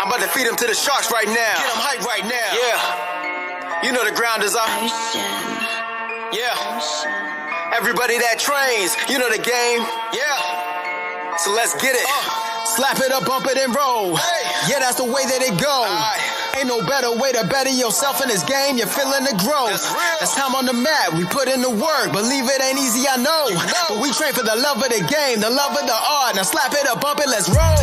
I'm about to feed them to the sharks right now. Get them hype right now. Yeah. You know the ground is up. Yeah. Everybody that trains, you know the game. Yeah. So let's get it. Slap it up, bump it, and roll. Hey. Yeah, that's the way that it goes. Ain't no better way to better yourself in this game. You're feeling the growth. That's time on the mat. We put in the work. Believe it ain't easy, I know. But we train for the love of the game, the love of the art. Now slap it up, bump it, let's roll.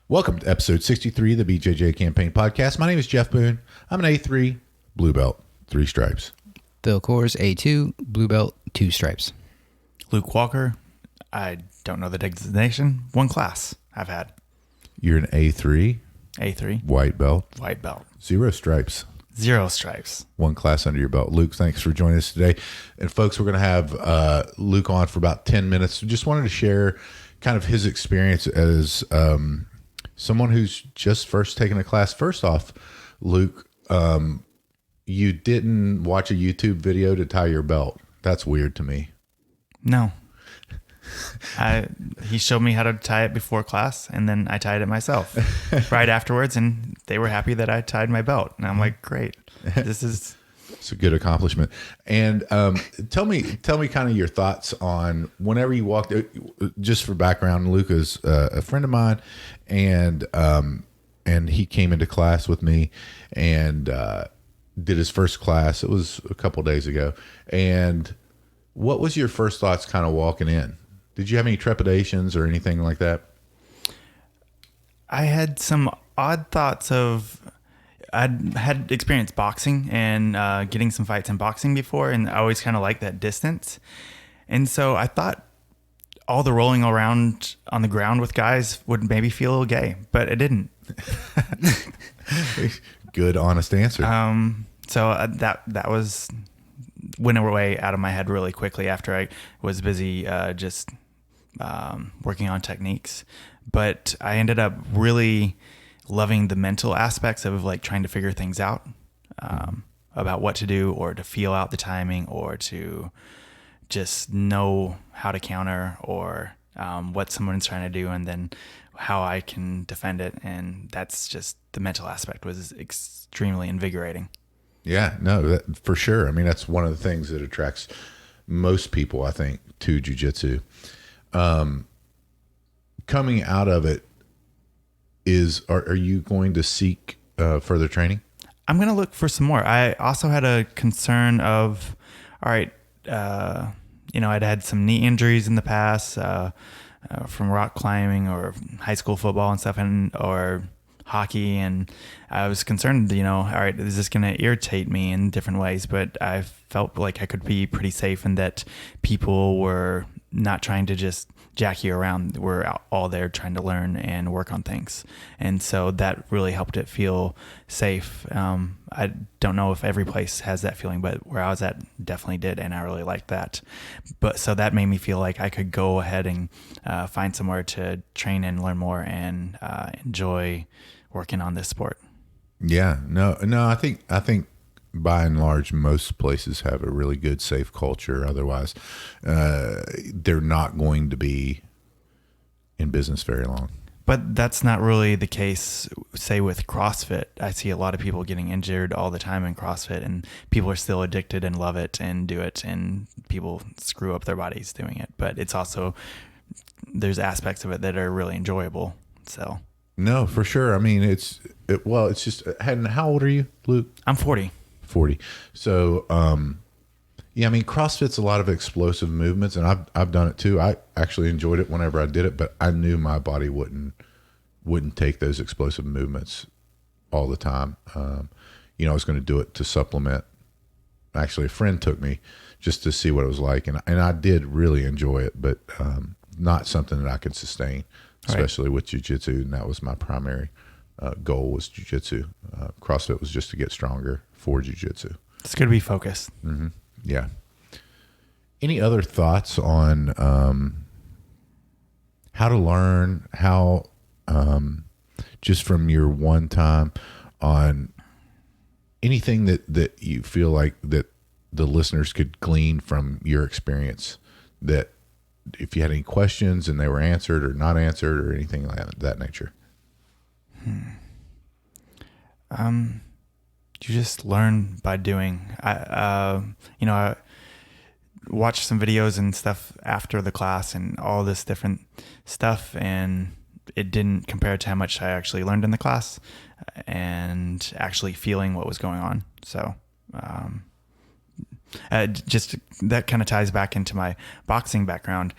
Welcome to episode 63 of the BJJ Campaign podcast. My name is Jeff Boone. I'm an A3 blue belt, 3 stripes. Phil Kors, A2, blue belt, 2 stripes. Luke Walker, I don't know the designation. 1 class I've had. You're an A3. A3. White belt. White belt. 0 stripes. 0 stripes. 1 class under your belt. Luke, thanks for joining us today. And folks, we're going to have Luke on for about 10 minutes. Just wanted to share kind of his experience as someone who's just first taken a class. First off, Luke, you didn't watch a YouTube video to tie your belt. That's weird to me. No. He showed me how to tie it before class, and then I tied it myself right afterwards, and they were happy that I tied my belt. And I'm like, great. It's a good accomplishment. And tell me kind of your thoughts on whenever you walked, just for background, Luke is a friend of mine, and he came into class with me and did his first class. It was a couple days ago. And what was your first thoughts kind of walking in? Did you have any trepidations or anything like that? I had some odd thoughts of, I'd had experienced boxing and getting some fights in boxing before, and I always kind of liked that distance. And so I thought all the rolling around on the ground with guys would maybe feel a little gay, but it didn't. Good, honest answer. So that was went away out of my head really quickly after I was busy just working on techniques. But I ended up really loving the mental aspects of like trying to figure things out about what to do, or to feel out the timing, or to just know how to counter, or what someone's trying to do, and then how I can defend it. And that's just, the mental aspect was extremely invigorating. Yeah, no, for sure. I mean, that's one of the things that attracts most people, I think, to jiu-jitsu. Coming out of it, are you going to seek further training? I'm going to look for some more. I also had a concern of, all right, I'd had some knee injuries in the past from rock climbing or high school football and stuff, or hockey, and I was concerned, all right, is this going to irritate me in different ways? But I felt like I could be pretty safe, and that people were not trying to just jack you around. We're all there trying to learn and work on things. And so that really helped it feel safe. I don't know if every place has that feeling, but where I was at definitely did. And I really liked that. But so that made me feel like I could go ahead and find somewhere to train and learn more and enjoy working on this sport. Yeah, no, I think by and large, most places have a really good, safe culture. Otherwise, they're not going to be in business very long. But that's not really the case, say, with CrossFit. I see a lot of people getting injured all the time in CrossFit, and people are still addicted and love it and do it, and people screw up their bodies doing it. But it's also, there's aspects of it that are really enjoyable. So no, for sure. I mean, it's just, and how old are you, Luke? I'm 40. So, yeah, I mean, CrossFit's a lot of explosive movements, and I've done it too. I actually enjoyed it whenever I did it, but I knew my body wouldn't take those explosive movements all the time. I was going to do it to supplement. Actually, a friend took me just to see what it was like, and I did really enjoy it, but not something that I could sustain, especially with jiu-jitsu, and that was my primary goal, was jiu-jitsu. CrossFit was just to get stronger for jiu-jitsu. It's good to be focused. Mm-hmm. Yeah. Any other thoughts on how to learn, just from your one time, on anything that you feel like that the listeners could glean from your experience that if you had any questions and they were answered or not answered or anything like that nature. You just learn by doing. I watched some videos and stuff after the class and all this different stuff, and it didn't compare to how much I actually learned in the class and actually feeling what was going on. So, just that kind of ties back into my boxing background.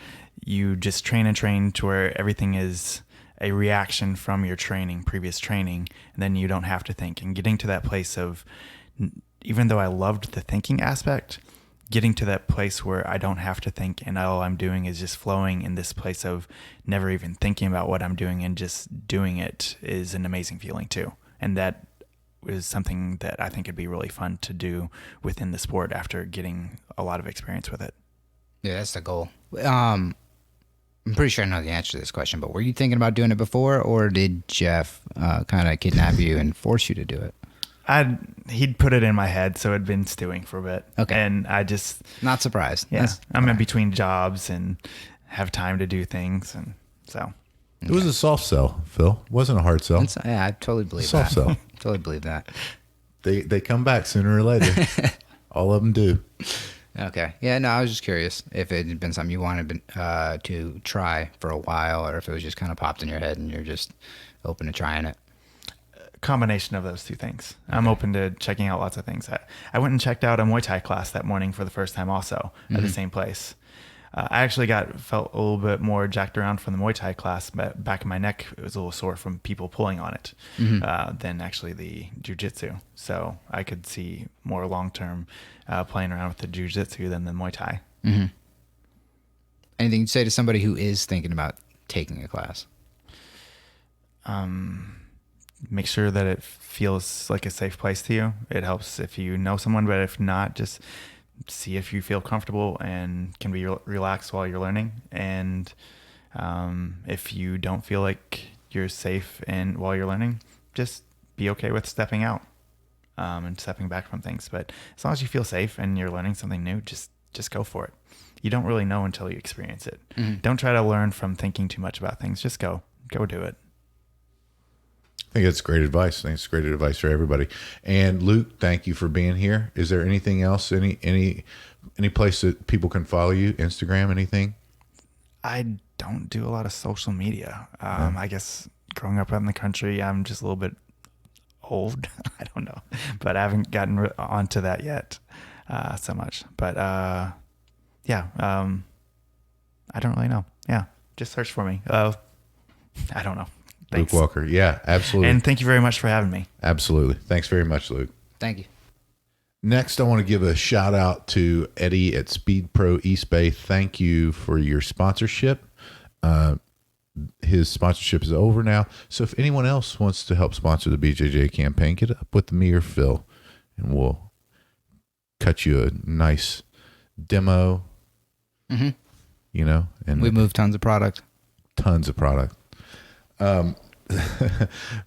You just train and train to where everything is a reaction from your previous training, and then you don't have to think. And getting to that place of, even though I loved the thinking aspect, getting to that place where I don't have to think and all I'm doing is just flowing in this place of never even thinking about what I'm doing and just doing it is an amazing feeling too. And that is something that I think would be really fun to do within the sport after getting a lot of experience with it. Yeah, that's the goal. I'm pretty sure I know the answer to this question, but were you thinking about doing it before, or did Jeff kind of kidnap you and force you to do it? He'd put it in my head, so it'd been stewing for a bit. Okay. And I just... Not surprised. Yeah. I'm in between jobs and have time to do things, and so... It was a soft sell, Phil. It wasn't a hard sell. Yeah, I totally believe soft that. Soft sell. Totally believe that. They come back sooner or later. All of them do. Okay. Yeah, no, I was just curious if it had been something you wanted to try for a while, or if it was just kind of popped in your head and you're just open to trying it. Combination of those two things. Okay. I'm open to checking out lots of things. I went and checked out a Muay Thai class that morning for the first time also at the same place. I actually felt a little bit more jacked around from the Muay Thai class, but back of my neck it was a little sore from people pulling on it than actually the jiu-jitsu. So I could see more long-term playing around with the jiu-jitsu than the Muay Thai. Mm-hmm. Anything you'd say to somebody who is thinking about taking a class? Make sure that it feels like a safe place to you. It helps if you know someone, but if not, just see if you feel comfortable and can be relaxed while you're learning. And if you don't feel like you're safe while you're learning, just be okay with stepping out and stepping back from things. But as long as you feel safe and you're learning something new, just go for it. You don't really know until you experience it. Mm-hmm. Don't try to learn from thinking too much about things. Just go do it. I think it's great advice. I think it's great advice for everybody. And Luke, thank you for being here. Is there anything else? Any place that people can follow you? Instagram? Anything? I don't do a lot of social media. I guess growing up out in the country, I'm just a little bit old. I don't know, but I haven't gotten onto that yet so much. But I don't really know. Yeah, just search for me. I don't know. Thanks. Luke Walker. Yeah, absolutely. And thank you very much for having me. Absolutely. Thanks very much, Luke. Thank you. Next, I want to give a shout out to Eddie at Speed Pro East Bay. Thank you for your sponsorship. His sponsorship is over now. So if anyone else wants to help sponsor the BJJ campaign, get up with me or Phil, and we'll cut you a nice demo. Mm-hmm. You know, and we move tons of product.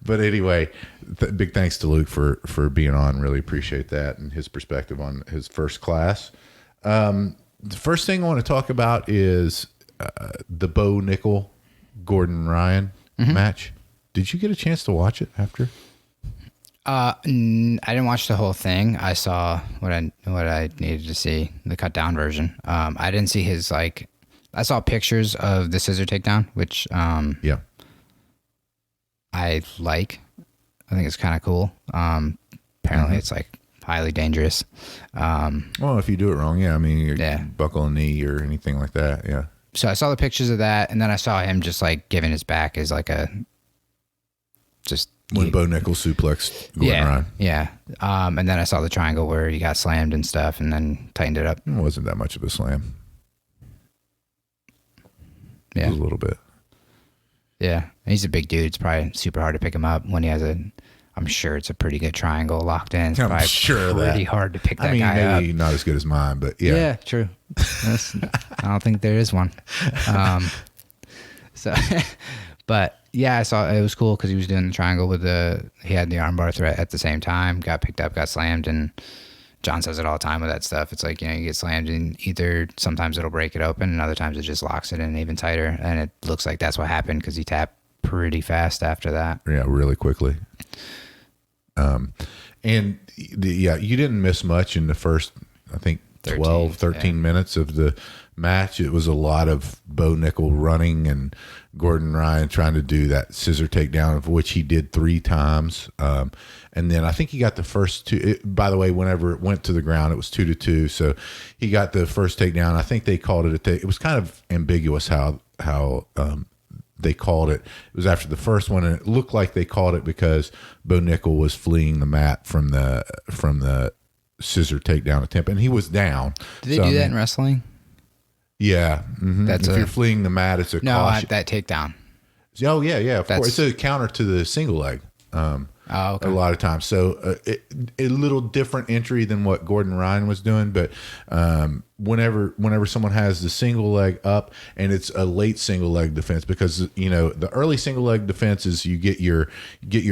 But anyway, big thanks to Luke for being on. Really appreciate that and his perspective on his first class. The first thing I want to talk about is the Bo Nickal Gordon Ryan match. Did you get a chance to watch it after? I didn't watch the whole thing. I saw what I needed to see, the cut down version. I didn't see his I saw pictures of the scissor takedown, which yeah. I like. I think it's kind of cool. Apparently it's highly dangerous. Well, if you do it wrong, yeah. I mean, you buckle a knee or anything like that, yeah. So I saw the pictures of that, and then I saw him just giving his back as when Bo Nickal suplexed Gordon Ryan. Yeah. And then I saw the triangle where he got slammed and stuff, and then tightened it up. It wasn't that much of a slam. Yeah. It was a little bit. Yeah. He's a big dude. It's probably super hard to pick him up when he has I'm sure it's a pretty good triangle locked in. It's I'm sure pretty hard to pick that guy up. Maybe not as good as mine, but yeah. Yeah, true. I don't think there is one. But yeah, I saw it was cool because he was doing the triangle he had the armbar threat at the same time, got picked up, got slammed, and John says it all the time with that stuff. It's like, you know, you get slammed and either sometimes it'll break it open and other times it just locks it in even tighter. And it looks like that's what happened because he tapped pretty fast after that. Yeah, really quickly. And you didn't miss much in the first, I think, 13 minutes of the match. It was a lot of Bo Nickal running and Gordon Ryan trying to do that scissor takedown, of which he did 3 times. And then I think he got the first 2. By the way, whenever it went to the ground, it was 2-2. So he got the first takedown. I think they called it it was kind of ambiguous how they called it. It was after the first one, and it looked like they called it because Bo Nickal was fleeing the mat from the scissor takedown attempt, and he was down. Do they do that in wrestling? Yeah. Mm-hmm. If you're fleeing the mat, it's a caution. That takedown. Oh, yeah, of course. It's a counter to the single leg. Okay. A lot of times. So a little different entry than what Gordon Ryan was doing, but whenever someone has the single leg up, and it's a late single leg defense, because you know the early single leg defense is you get your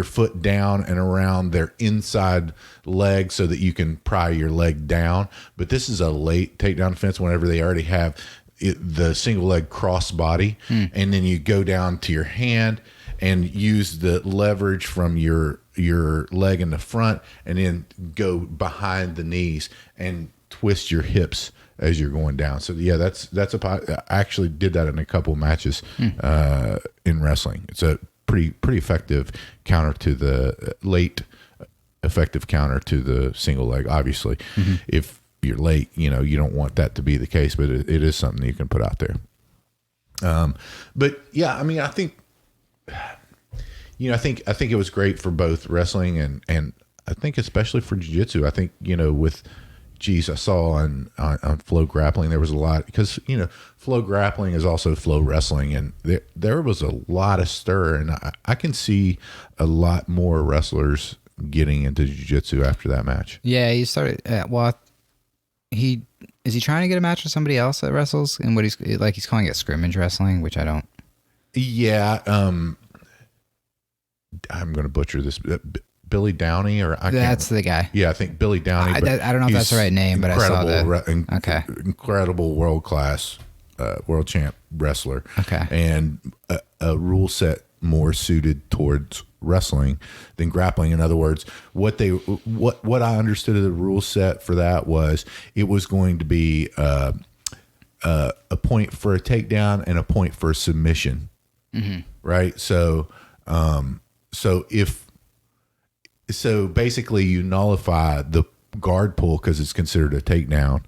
foot down and around their inside leg so that you can pry your leg down. But this is a late takedown defense whenever they already have the single leg cross body, and then you go down to your hand and use the leverage from your leg in the front, and then go behind the knees and twist your hips as you're going down. So yeah, I actually did that in a couple of matches in wrestling. It's a pretty effective counter to the effective counter to the single leg. Obviously, if you're late, you know, you don't want that to be the case, but it is something that you can put out there. But yeah, I mean, I think it was great for both wrestling and I think especially for jiu-jitsu. I think, you know, I saw on Flow Grappling, there was a lot, because, you know, Flow Grappling is also Flow Wrestling, and there was a lot of stir, and I can see a lot more wrestlers getting into jiu-jitsu after that match. Yeah, he started, is he trying to get a match with somebody else that wrestles? And what he's calling it scrimmage wrestling, which I don't. Yeah, I'm going to butcher this. Billy Downey, that's the guy. Yeah, I think Billy Downey. I don't know if that's the right name, but I saw that. Okay. Incredible world-class, world champ wrestler. Okay. And a rule set more suited towards wrestling than grappling. In other words, what I understood of the rule set for that was it was going to be a point for a takedown and a point for a submission. Mm-hmm. Right. So so basically you nullify the guard pull because it's considered a takedown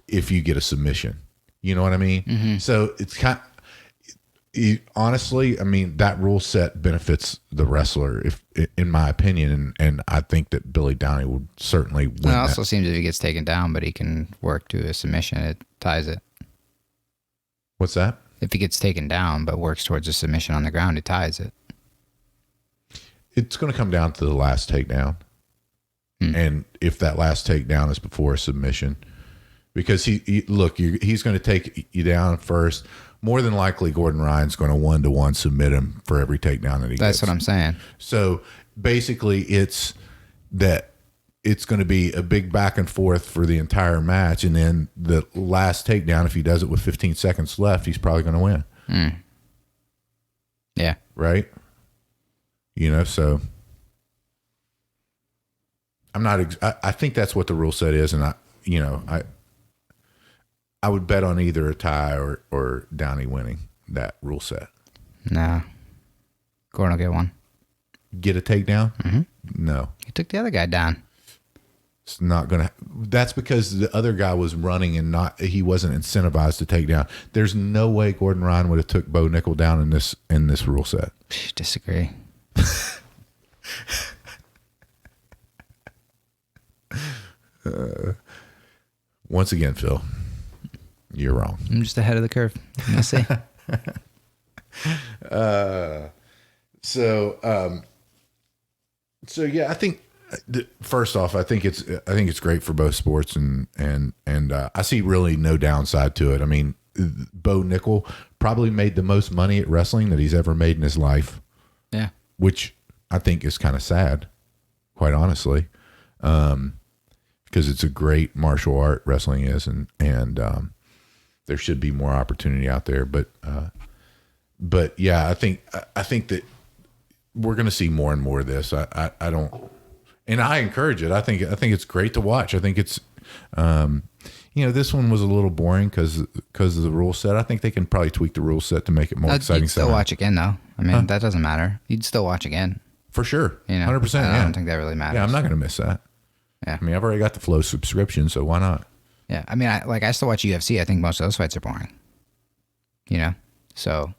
if you get a submission. You know what I mean? Mm-hmm. So it's honestly, I mean, that rule set benefits the wrestler, in my opinion, and I think that Billy Downey would certainly win. It also seems if he gets taken down, but he can work to a submission, it ties it. What's that? If he gets taken down but works towards a submission on the ground, it ties it. It's going to come down to the last takedown. And if that last takedown is before a submission, because he's going to take you down first. More than likely, Gordon Ryan's going to 1-to-1 submit him for every takedown that he gets. That's what I'm saying. So basically, it's going to be a big back and forth for the entire match, and then the last takedown, if he does it with 15 seconds left, he's probably going to win. Yeah. Right? You know, so I'm not. I think that's what the rule set is, and I would bet on either a tie or Downey winning that rule set. No. Gordon will get one. Get a takedown? Mm-hmm. No. He took the other guy down. It's not going to. That's because the other guy was running and he wasn't incentivized to take down. There's no way Gordon Ryan would have took Bo Nickal down in this rule set. Disagree. Once again, Phil, you're wrong. I'm just ahead of the curve. Let's see. So yeah, I think first off, I think it's great for both sports, and I see really no downside to it. I mean, Bo Nickal probably made the most money at wrestling that he's ever made in his life. Yeah, which I think is kind of sad, quite honestly. because it's a great martial art, wrestling is, and there should be more opportunity out there. But yeah, I think that we're going to see more and more of this. I don't, and I encourage it. I think it's great to watch. I think it's, this one was a little boring because of the rule set. I think they can probably tweak the rule set to make it more exciting. You'd still watch again, though. I mean, that doesn't matter. You'd still watch again. For sure. 100%. I don't think that really matters. Yeah, I'm not going to miss that. Yeah. I mean, I've already got the Flow subscription, so why not? Yeah. I mean, I still watch UFC. I think most of those fights are boring. So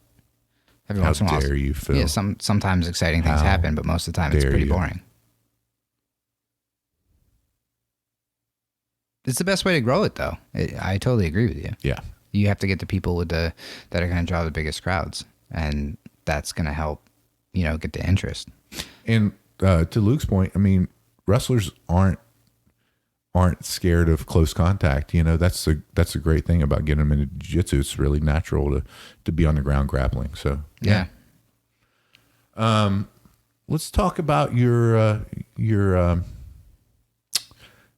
every once in a while. How dare you, Phil? Yeah, sometimes exciting things happen, but most of the time it's pretty boring. It's the best way to grow it, though. I totally agree with you. Yeah. You have to get the people that are going to draw the biggest crowds, and that's going to help, get the interest. And to Luke's point, I mean, wrestlers aren't scared of close contact. That's a great thing about getting them into jiu-jitsu. It's really natural to be on the ground grappling. So yeah. Let's talk about your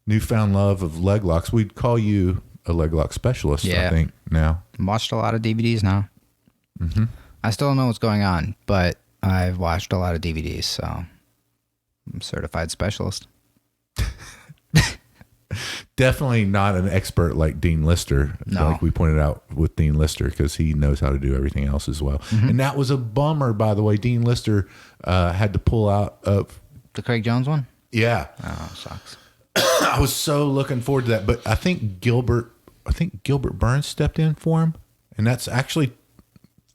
newfound love of leg locks. We'd call you a leg lock specialist, I think, now. Watched a lot of DVDs now. Mm-hmm. I still don't know what's going on, but I've watched a lot of DVDs, so I'm a certified specialist. Definitely not an expert like Dean Lister, like we pointed out with Dean Lister, because he knows how to do everything else as well. Mm-hmm. And that was a bummer, by the way. Dean Lister had to pull out of the Craig Jones one. Yeah. Oh, sucks. I was so looking forward to that, but I think Gilbert Burns stepped in for him, and that's actually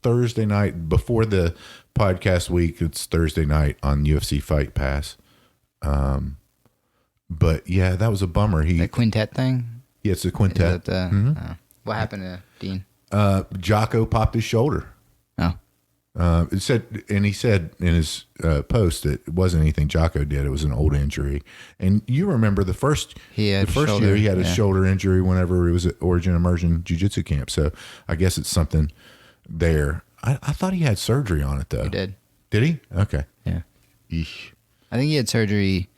Thursday night before the podcast week. It's Thursday night on UFC Fight Pass. But yeah, that was a bummer. The quintet thing. Yeah, it's a quintet. What happened to Dean? Jocko popped his shoulder. Oh. He said in his post that it wasn't anything Jocko did. It was an old injury. And you remember the first year he had a shoulder injury whenever he was at Origin Immersion Jiu-Jitsu camp. So I guess it's something there. I thought he had surgery on it though. He did. Did he? Okay. Yeah. Eesh. I think he had surgery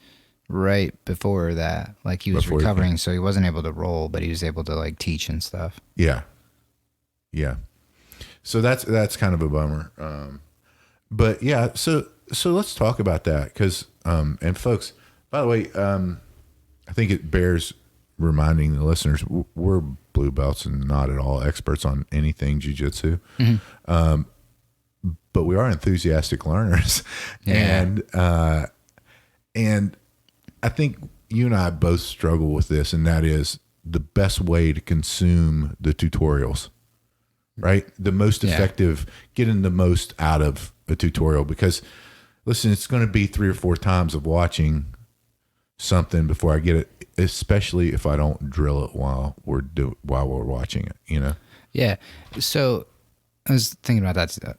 right before that. Like he was recovering, so he wasn't able to roll, but he was able to like teach and stuff. Yeah. Yeah. So that's kind of a bummer. But yeah, so let's talk about that because, and folks, by the way, I think it bears reminding the listeners we're blue belts and not at all experts on anything jiu-jitsu. Mm-hmm. But we are enthusiastic learners. Yeah. And I think you and I both struggle with this, and that is the best way to consume the tutorials. Right? The most effective, getting the most out of a tutorial, because listen, it's going to be 3 or 4 times of watching something before I get it, especially if I don't drill it while we're watching it, Yeah. So I was thinking about that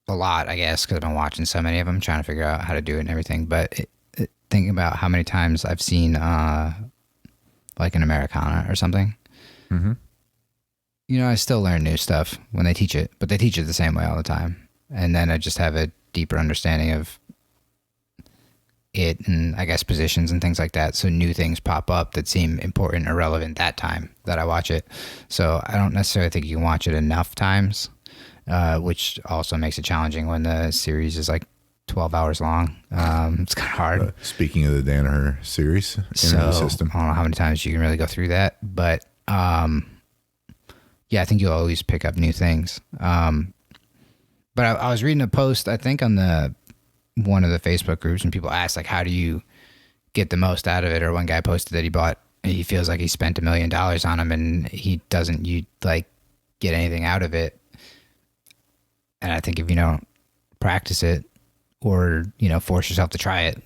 a lot, I guess, because I've been watching so many of them, trying to figure out how to do it and everything. But thinking about how many times I've seen like an Americana or something. Mm-hmm. I still learn new stuff when they teach it, but they teach it the same way all the time. And then I just have a deeper understanding of it and I guess positions and things like that. So new things pop up that seem important or relevant that time that I watch it. So I don't necessarily think you can watch it enough times, which also makes it challenging when the series is like 12 hours long. It's kind of hard. Speaking of the Danaher series, so system. I don't know how many times you can really go through that, but yeah, I think you'll always pick up new things. But I was reading a post, I think, on one of the Facebook groups, and people asked, like, how do you get the most out of it? Or one guy posted that he feels like he spent $1 million on him, and he doesn't, get anything out of it. And I think if you don't practice it or, force yourself to try it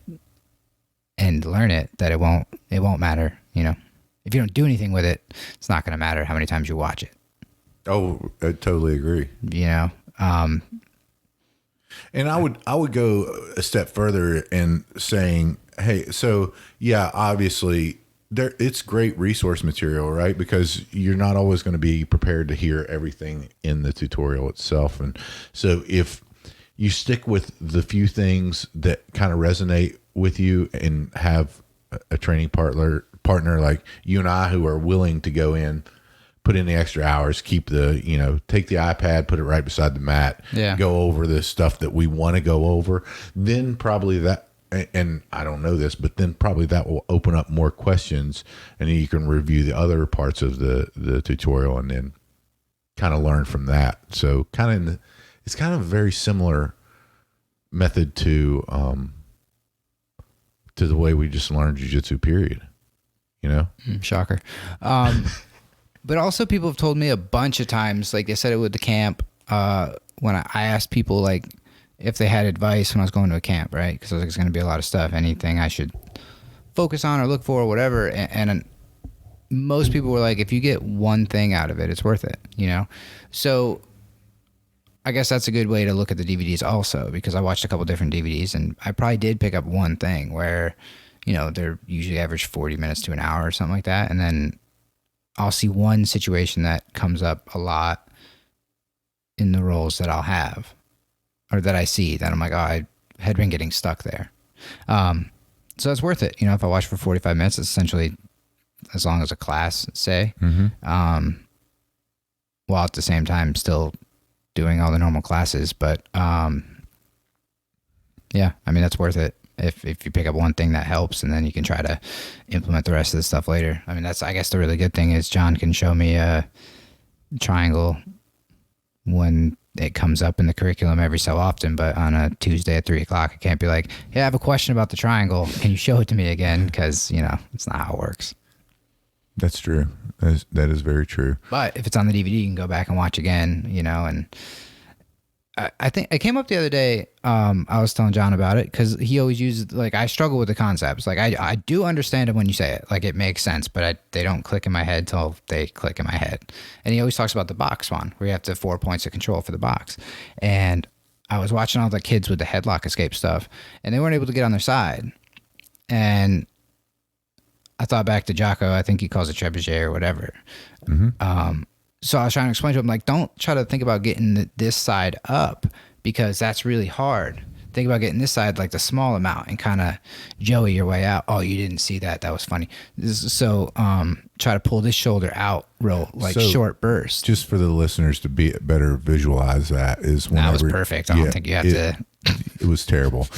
and learn it, that it won't matter, If you don't do anything with it, it's not going to matter how many times you watch it. Oh, I totally agree. And I would go a step further in saying, hey, so yeah, obviously it's great resource material, right? Because you're not always going to be prepared to hear everything in the tutorial itself. And so if you stick with the few things that kind of resonate with you and have a training partner partner like you and I who are willing to go in, put in the extra hours, keep the, take the iPad, put it right beside the mat, go over the stuff that we want to go over, then probably that, and I don't know this, but then probably that will open up more questions, and then you can review the other parts of the tutorial and then kind of learn from that. So it's kind of a very similar method to the way we just learned jiu-jitsu, period. Shocker. But also people have told me a bunch of times, like they said it with the camp, when I asked people like if they had advice when I was going to a camp, right? Because I was like, it's going to be a lot of stuff, anything I should focus on or look for or whatever. And most people were like, if you get one thing out of it, it's worth it, So I guess that's a good way to look at the DVDs also, because I watched a couple different DVDs and I probably did pick up one thing where, they're usually average 40 minutes to an hour or something like that. And then I'll see one situation that comes up a lot in the roles that I'll have or that I see that I'm like, oh, I had been getting stuck there. So it's worth it. If I watch for 45 minutes, it's essentially as long as a class, say, while at the same time still doing all the normal classes. But yeah, I mean, that's worth it. If you pick up one thing that helps and then you can try to implement the rest of the stuff later. I mean, that's, I guess the really good thing is John can show me a triangle when it comes up in the curriculum every so often, but on a Tuesday at 3:00, I can't be like, hey, I have a question about the triangle. Can you show it to me again? Because, it's not how it works. That's true. That is very true. But if it's on the DVD, you can go back and watch again, and I think it came up the other day. I was telling John about it because he always uses, like, I struggle with the concepts. Like, I do understand it when you say it. Like, it makes sense, but they don't click in my head till they click in my head. And he always talks about the box one, where you have to have 4 points of control for the box. And I was watching all the kids with the headlock escape stuff, and they weren't able to get on their side. And I thought back to Jocko. I think he calls it trebuchet or whatever. So I was trying to explain to him, like, don't try to think about getting this side up because that's really hard. Think about getting this side like the small amount and kind of Joey your way out. Oh, you didn't see that. That was funny. So try to pull this shoulder out real, like, short burst. Just for the listeners to be better visualize that is whenever. That was perfect. I don't think you have to. It was terrible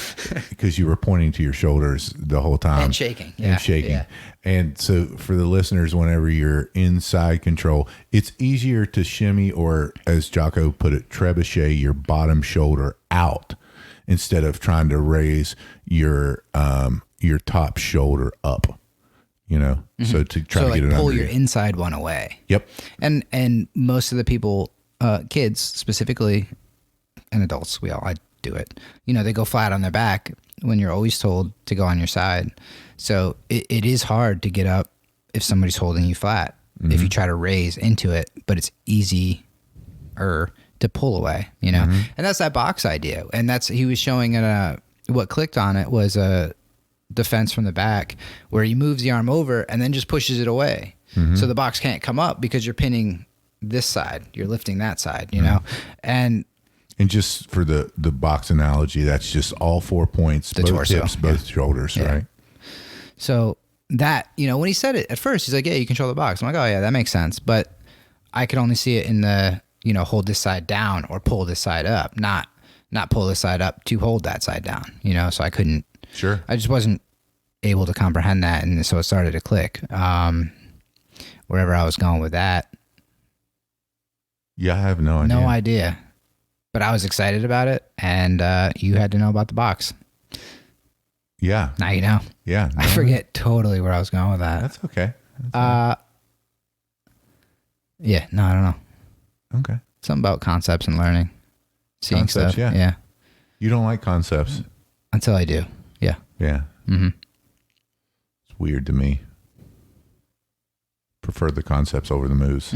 because you were pointing to your shoulders the whole time. And shaking. Yeah. And so for the listeners, whenever you're inside control, it's easier to shimmy or, as Jocko put it, trebuchet your bottom shoulder out instead of trying to raise your top shoulder up. So to try to get it pull under your inside one away. Yep. And most of the people, kids specifically, and adults, I do it. They go flat on their back when you're always told to go on your side. So it is hard to get up if somebody's holding you flat. If you try to raise into it, but it's easier to pull away, And that's that box idea. And he was showing what clicked on it was a defense from the back where he moves the arm over and then just pushes it away. So the box can't come up because you're pinning this side, you're lifting that side, And just for the box analogy, that's just all 4 points, both torso, hips, both shoulders, right? So that, when he said it at first, he's like, yeah, you control the box. I'm like, oh yeah, that makes sense. But I could only see it in the, hold this side down or pull this side up, not pull this side up to hold that side down, so I couldn't. Sure. I just wasn't able to comprehend that. And so it started to click. Wherever I was going with that. Yeah, I have no idea. No idea. But I was excited about it, and you had to know about the box. Yeah. Now you know. Yeah. I forget totally where I was going with that. That's okay. Yeah. No, I don't know. Okay. Something about concepts and learning. Seeing Concepts, stuff. yeah. You don't like concepts. Until I do. Yeah. Yeah. It's weird to me. Prefer the concepts over the moves.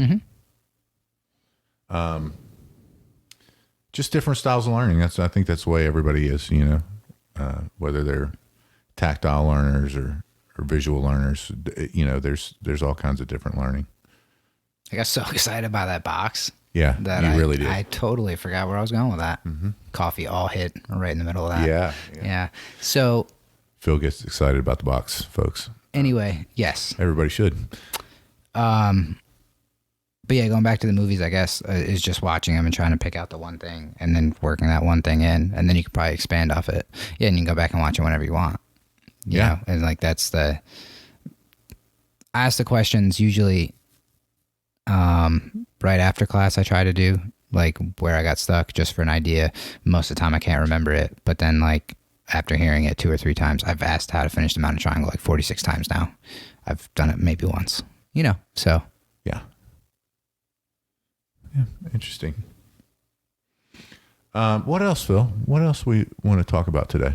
Just different styles of learning. I think that's the way everybody is, whether they're tactile learners or visual learners, there's all kinds of different learning. I got so excited by that box. Yeah, that you really did. I totally forgot where I was going with that. Coffee all hit right in the middle of that. Yeah. So Phil gets excited about the box, folks. Anyway, yes. Everybody should. But yeah, going back to the movies, I guess, is just watching them and trying to pick out the one thing and then working that one thing in, and then you could probably expand off it. Yeah, and you can go back and watch it whenever you want. You know? And like that's I ask the questions usually right after class. I try to do like where I got stuck just for an idea. Most of the time I can't remember it, but then like after hearing it 2 or 3 times, I've asked how to finish the mountain triangle like 46 times now. I've done it maybe once, so. Yeah. Yeah, interesting. What else, Phil? What else we want to talk about today?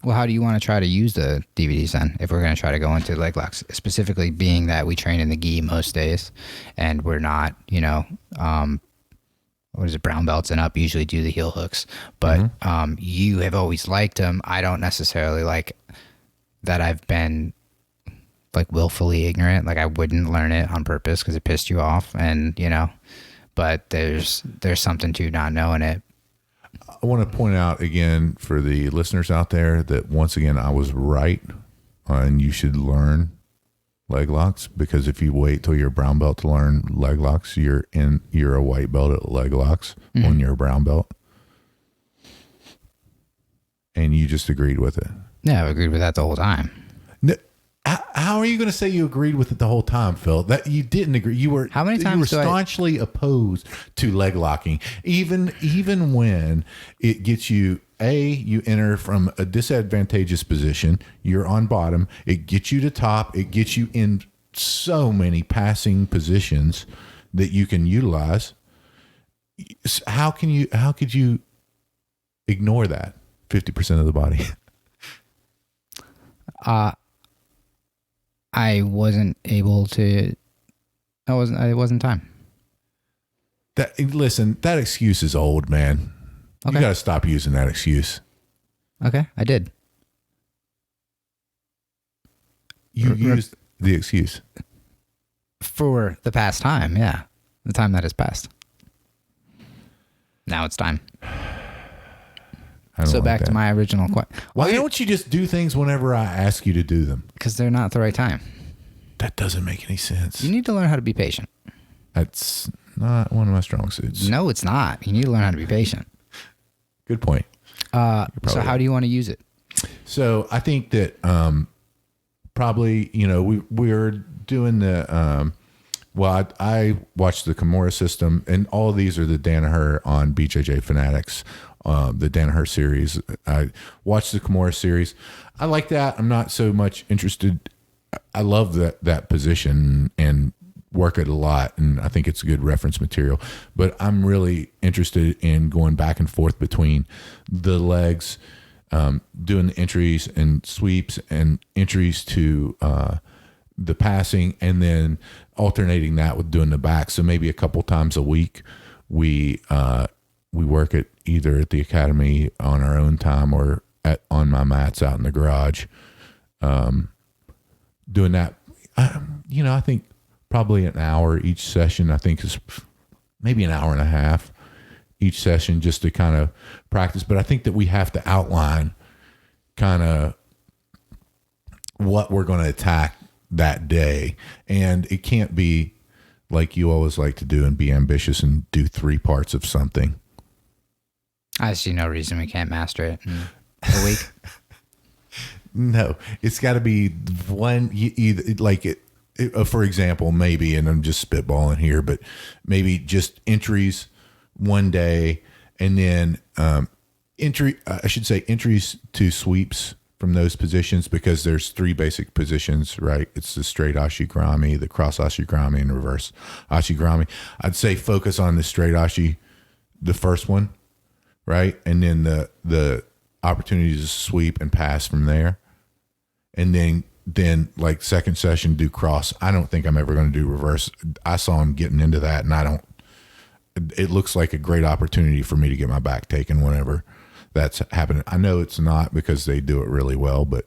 Well, how do you want to try to use the DVDs then? If we're going to try to go into leg locks, specifically being that we train in the gi most days, and we're not, what is it, brown belts and up usually do the heel hooks, but you have always liked them. I don't necessarily like that. I've been like willfully ignorant. Like I wouldn't learn it on purpose because it pissed you off, and but there's something to not knowing it. I want to point out again for the listeners out there that once again, I was right, and you should learn leg locks, because if you wait till you're a brown belt to learn leg locks, you're a white belt at leg locks when you're a brown belt. And you just agreed with it. Yeah, I've agreed with that the whole time. No, how are you going to say you agreed with it the whole time, Phil? That you didn't agree. You were How many times you were staunchly opposed to leg locking, even when it gets you. You enter from a disadvantageous position. You're on bottom. It gets you to top. It gets you in so many passing positions that you can utilize. How could you ignore that 50% of the body? I wasn't able to. It wasn't time. That excuse is old, man. Okay. You got to stop using that excuse. Okay, I did. You used the excuse For the past time, yeah. The time that has passed. Now it's time. So back to my original question. Why don't you just do things whenever I ask you to do them? Because they're not the right time. That doesn't make any sense. You need to learn how to be patient. That's not one of my strong suits. No, it's not. You need to learn how to be patient. Good point. So how do you want to use it? So I think that probably, we're doing the, I watched the Kimura system, and all of these are the Danaher on BJJ Fanatics, the Danaher series. I watched the Kimura series. I like that. I'm not so much interested. I love that position and work it a lot, and I think it's good reference material, but I'm really interested in going back and forth between the legs, doing the entries and sweeps and entries to the passing, and then alternating that with doing the back. So maybe a couple times a week we work it either at the academy on our own time or on my mats out in the garage, doing that. I think probably an hour each session. I think is maybe an hour and a half each session, just to kind of practice. But I think that we have to outline kind of what we're going to attack that day. And it can't be like you always like to do and be ambitious and do 3 parts of something. I see no reason we can't master it in a week. No, it's got to be one, either like it. For example, maybe, and I'm just spitballing here, but maybe just entries one day, and then entries to sweeps from those positions, because there's 3 basic positions, right? It's the straight ashigrami, the cross ashigrami, and reverse ashigrami. I'd say focus on the straight ashi, the first one, right? And then the opportunities to sweep and pass from there. And then like second session, do cross. I don't think I'm ever going to do reverse. I saw him getting into that, and it looks like a great opportunity for me to get my back taken whenever that's happening. I know it's not, because they do it really well, but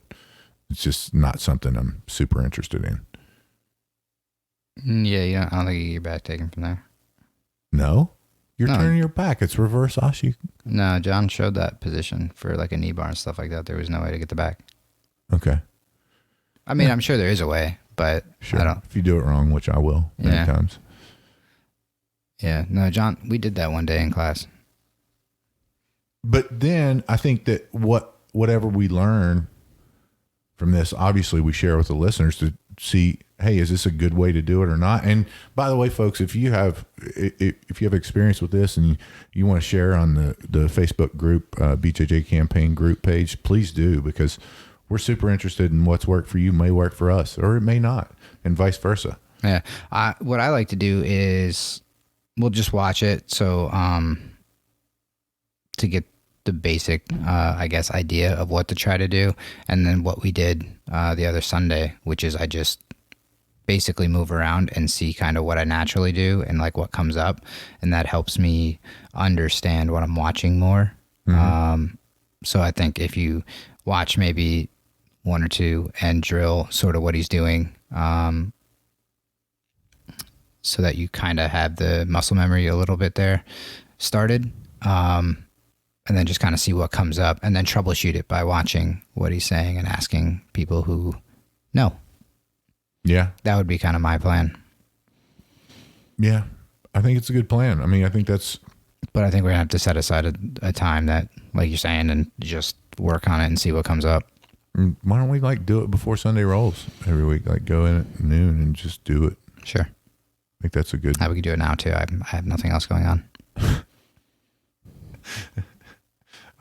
it's just not something I'm super interested in. Yeah, I don't think you get your back taken from there. No? You're turning your back. It's reverse ashi. No, John showed that position for like a knee bar and stuff like that. There was no way to get the back. Okay. I mean, I'm sure there is a way, but Sure. I don't. If you do it wrong, which I will many times. Yeah. No, John, we did that one day in class. But then I think that whatever we learn from this, obviously we share with the listeners to see, hey, is this a good way to do it or not? And by the way, folks, if you have experience with this and you want to share on the Facebook group, BJJ Campaign group page, please do, because we're super interested in what's worked for you may work for us, or it may not, and vice versa. Yeah. What I like to do is we'll just watch it. So, to get the basic, I guess, idea of what to try to do. And then what we did the other Sunday, which is I just basically move around and see kind of what I naturally do and like what comes up. And that helps me understand what I'm watching more. So I think if you watch maybe one or two and drill sort of what he's doing, so that you kind of have the muscle memory a little bit there started, and then just kind of see what comes up and then troubleshoot it by watching what he's saying and asking people who know. Yeah. That would be kind of my plan. Yeah. I think it's a good plan. I mean, I think that's... But I think we're going to have to set aside a time that, like you're saying, and just work on it and see what comes up. Why don't we like do it before Sunday rolls every week? Like go in at noon and just do it. Sure. I think that's a good... We could do it now too. I have nothing else going on.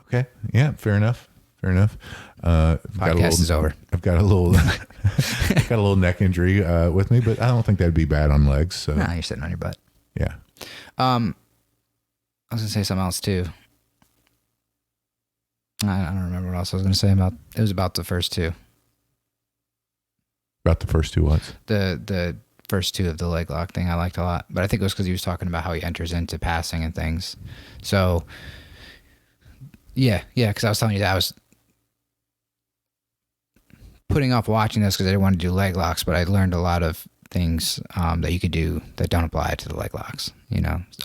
Okay. Yeah. Fair enough. Podcast is over. I've got a little, got a little neck injury with me, but I don't think that'd be bad on legs. So Nah, you're sitting on your butt. yeah. I was gonna say something else too. I don't remember what else I was gonna say about. It was about the first two. About the first two ones. The first two of the leg lock thing I liked a lot, but I think it was because he was talking about how he enters into passing and things. So yeah, because I was telling you that I was putting off watching this because I didn't want to do leg locks, but I learned a lot of things that you could do that don't apply to the leg locks,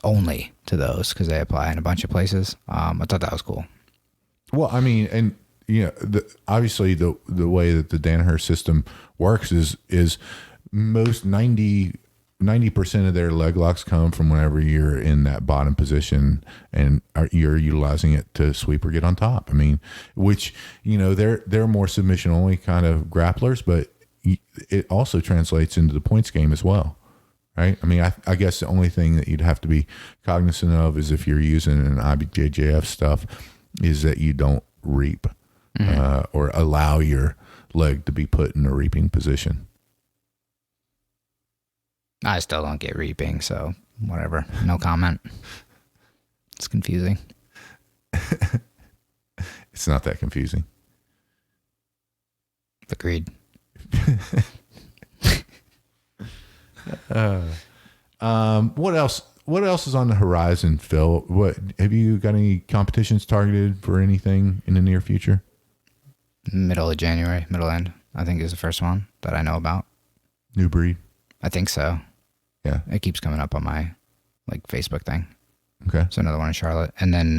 only to those because they apply in a bunch of places. I thought that was cool. Well, I mean, and obviously the way that the Danaher system works is most 90% of their leg locks come from whenever you're in that bottom position and you're utilizing it to sweep or get on top. I mean, which, they're more submission only kind of grapplers, but it also translates into the points game as well. Right. I mean, I guess the only thing that you'd have to be cognizant of is if you're using an IBJJF stuff is that you don't reap or allow your leg to be put in a reaping position. I still don't get reaping, so whatever. No comment. It's confusing. It's not that confusing. Agreed. What else? What else is on the horizon, Phil? What have you got any competitions targeted for anything in the near future? Middle of January, middle end, I think is the first one that I know about. New breed? I think so. Yeah. It keeps coming up on my Facebook thing. Okay. So another one in Charlotte. And then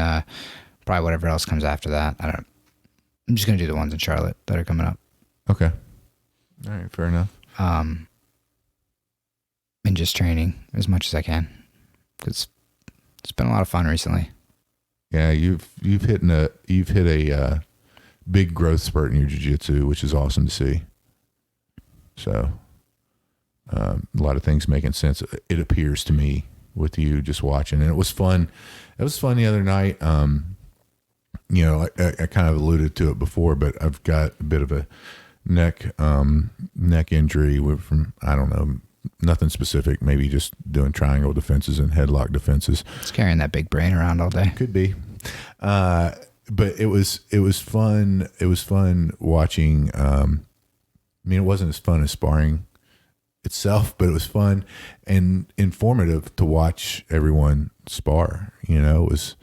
probably whatever else comes after that. I'm just going to do the ones in Charlotte that are coming up. Okay. All right. Fair enough. And just training as much as I can. Because it's been a lot of fun recently. Yeah. You've hit a big growth spurt in your jiu-jitsu, which is awesome to see. So a lot of things making sense. It appears to me with you just watching, and it was fun. It was fun the other night. I kind of alluded to it before, but I've got a bit of a neck injury from, I don't know, nothing specific, maybe just doing triangle defenses and headlock defenses. It's carrying that big brain around all day. Could be. But it was fun. It was fun watching. It wasn't as fun as sparring itself, but it was fun and informative to watch everyone spar. It was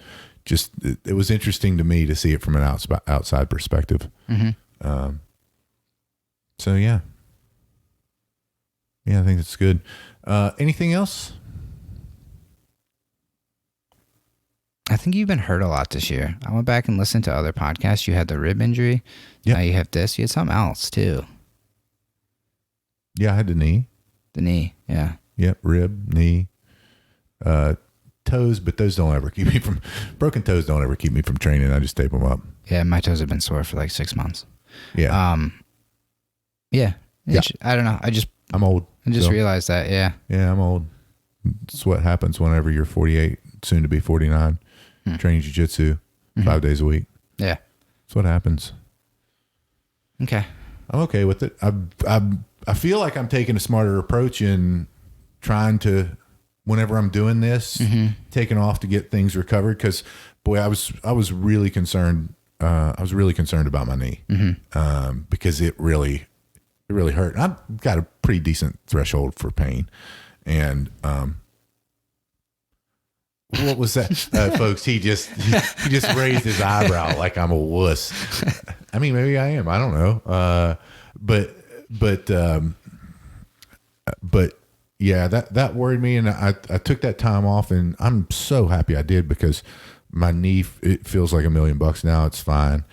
just, it was interesting to me to see it from an outside perspective. Mm-hmm. So yeah, I think that's good. Anything else? I think you've been hurt a lot this year. I went back and listened to other podcasts. You had the rib injury. Yep. Now you have this. You had something else too. Yeah, I had the knee. The knee. Yeah. Yep. Rib, knee, toes, but those don't ever keep me from broken toes. Don't ever keep me from training. I just tape them up. Yeah. My toes have been sore for like 6 months. Yeah. Yeah. Yeah. I don't know. I'm old. I just realized that. Yeah. Yeah, I'm old. It's what happens whenever you're 48, soon to be 49, training jiu-jitsu 5 days a week. Yeah. That's what happens. Okay. I'm okay with it. I feel like I'm taking a smarter approach in trying to, whenever I'm doing this, taking off to get things recovered. Because boy, I was really concerned. I was really concerned about my knee because it really hurt. And I've got a pretty decent threshold for pain. And what was that, folks? He just raised his eyebrow like I'm a wuss. I mean, maybe I am. I don't know. But yeah, that worried me, and I took that time off, and I'm so happy I did because my knee, it feels like $1 million now. It's fine.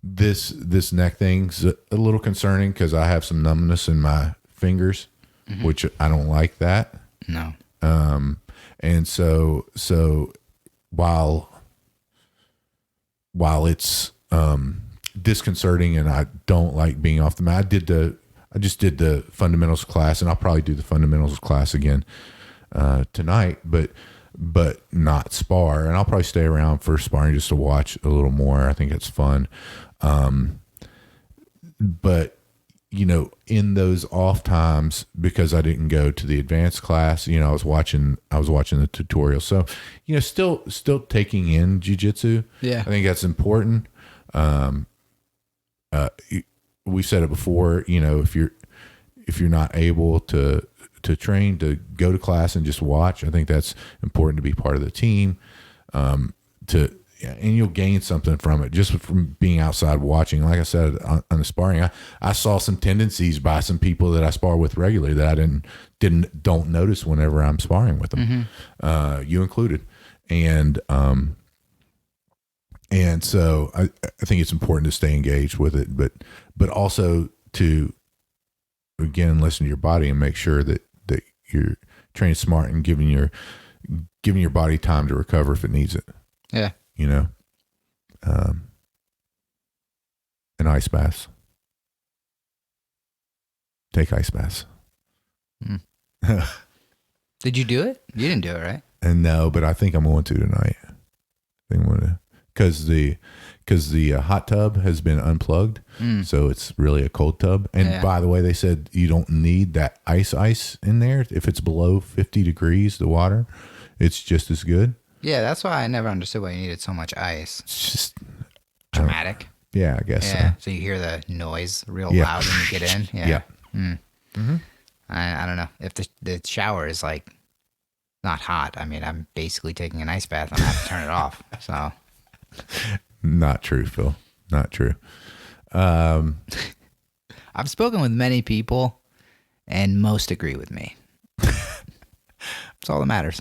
This neck thing's a little concerning because I have some numbness in my fingers, which I don't like that. No. And so while it's disconcerting and I don't like being off the mat, I just did the fundamentals class, and I'll probably do the fundamentals class again tonight, but not spar. And I'll probably stay around for sparring just to watch a little more. I think it's fun. But in those off times, because I didn't go to the advanced class, I was watching the tutorial. So, still taking in jiu-jitsu. Yeah. I think that's important. We said it before, if you're not able to train, to go to class and just watch, I think that's important to be part of the team. And you'll gain something from it just from being outside watching. Like I said, on the sparring, I saw some tendencies by some people that I spar with regularly that I don't notice whenever I'm sparring with them, you included. And so I think it's important to stay engaged with it, but also to, again, listen to your body and make sure that you're training smart and giving your body time to recover if it needs it. Yeah. An ice bath. Take ice baths. Did you do it? You didn't do it, right? And no, but I think I'm going to tonight. I think I'm going to, because the hot tub has been unplugged, so it's really a cold tub. And by the way, they said you don't need that ice in there. If it's below 50 degrees, the water, it's just as good. Yeah, that's why I never understood why you needed so much ice. It's just dramatic. Yeah, I guess Yeah, so. so you hear the noise real loud when you get in. Yeah. I don't know. If the shower is like not hot, I mean, I'm basically taking an ice bath and I have to turn it off. So. Not true, Phil. Not true. I've spoken with many people and most agree with me. That's all that matters.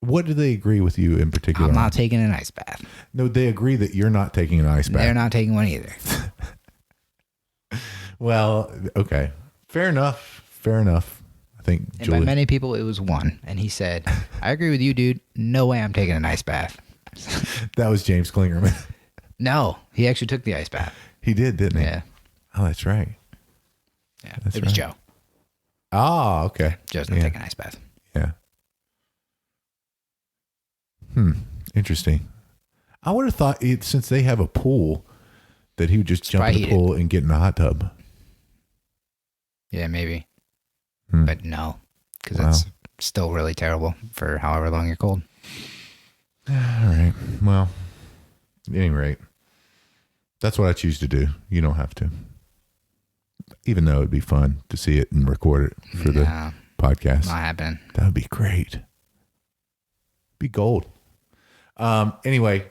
What do they agree with you in particular? I'm not taking an ice bath. No, they agree that you're not taking an ice bath. They're not taking one either. Well, okay. Fair enough. I think And by many people, it was one. And he said, I agree with you, dude. No way I'm taking an ice bath. that was James Klingerman. No, he actually took the ice bath. He did, didn't he? Yeah. Oh, that's right. Yeah. That's it was right. Joe. Oh, okay. Joe's not taking an ice bath. Yeah. Interesting. I would have thought since they have a pool that he would just jump in the pool and get in the hot tub. Yeah, maybe. But no, because it's still really terrible for however long you're cold. All right. Well, at any rate, that's what I choose to do. You don't have to. Even though it'd be fun to see it and record it for the podcast. Not happening. That would be great. Be gold. Anyway,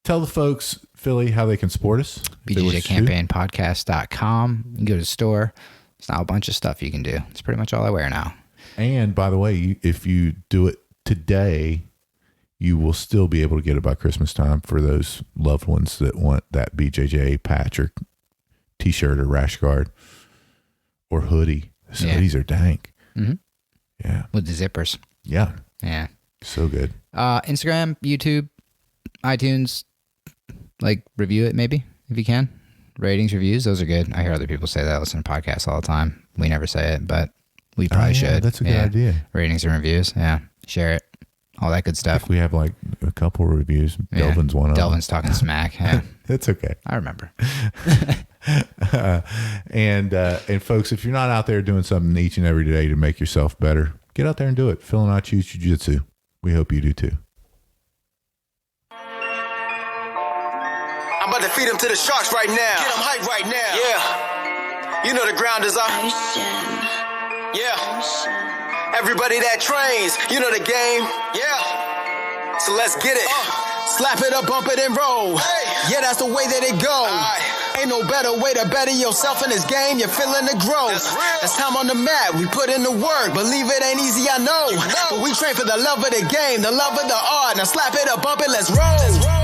tell the folks, Philly, how they can support us. BJJ Campaign podcast.com. You can go to the store. It's now a bunch of stuff you can do. It's pretty much all I wear now. And by the way, if you do it today, you will still be able to get it by Christmas time for those loved ones that want that BJJ patch or t-shirt or rash guard or hoodie. So hoodies are dank. Mm-hmm. Yeah. With the zippers. Yeah. Yeah. So good. Instagram, YouTube, iTunes, like review it maybe if you can. Ratings, reviews, those are good. I hear other people say that. I listen to podcasts all the time. We never say it, but we probably should. That's a good idea. Ratings and reviews. Yeah. Share it. All that good stuff. We have like a couple reviews. Delvin's one of them. Delvin's talking smack. Yeah. It's okay. I remember. And folks, if you're not out there doing something each and every day to make yourself better, get out there and do it. Phil and I choose jiu-jitsu. We hope you do too. I'm about to feed him to the sharks right now. Get him hype right now. Yeah. You know the ground is up. Yeah. Everybody that trains, you know the game. Yeah. So let's get it. Slap it up, bump it, and roll. Yeah, that's the way that it goes. Ain't no better way to better yourself in this game. You're feeling the growth. That's time on the mat. We put in the work. Believe it ain't easy, I know. But we train for the love of the game, the love of the art. Now slap it up, bump it, let's roll.